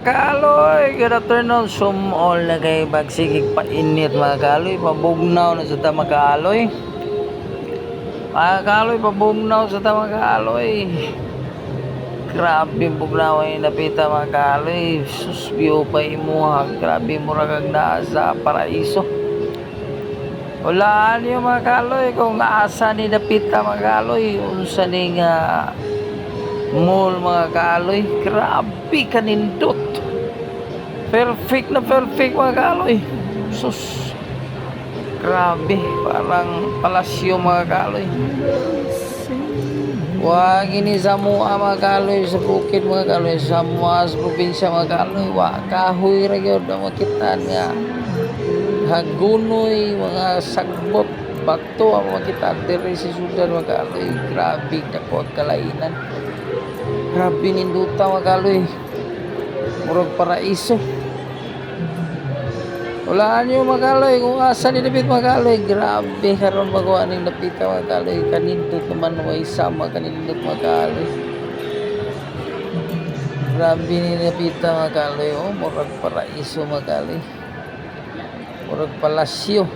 Kaloy, good afternoon. All na kay bagsigig painit mga kaloy. Pabugnaw na sa tama kaloy. Mga kaloy, pabugnaw sa tama kaloy. Grabe bugnaw ay napita mga kaloy. Susbiyo pa imuha. Grabe mo ragag na sa paraiso. Wala niyo mga kaloy kung asa ni napita mga kaloy. Unsa ni nga mall mga kaloy. Grabe kanindot. Perfect na perfect mga kaloy. Sus. Grabe. Parang palasyo mga kaloy. Wag ini sa mua mga kaloy. Sa bukid mga kaloy. Sa mua sa probinsya mga kaloy. Wag kahoy ra gyud na makita nga. Hagunoy mga sagbot. Bakto ang makita diri sa Sudan mga kaloy. Grabe dako ang kalainan. Grabe ninduta mga kaloy. Murag paraiso. Wala nyo magaloy kung asa ni David magaloy. Grabe karon magawa ning napita magaloy. Kanindot naman way sama kanindot magaloy. Grabe ni napita magaloy. Oh, murag paraiso magaloy. Murag palasyo.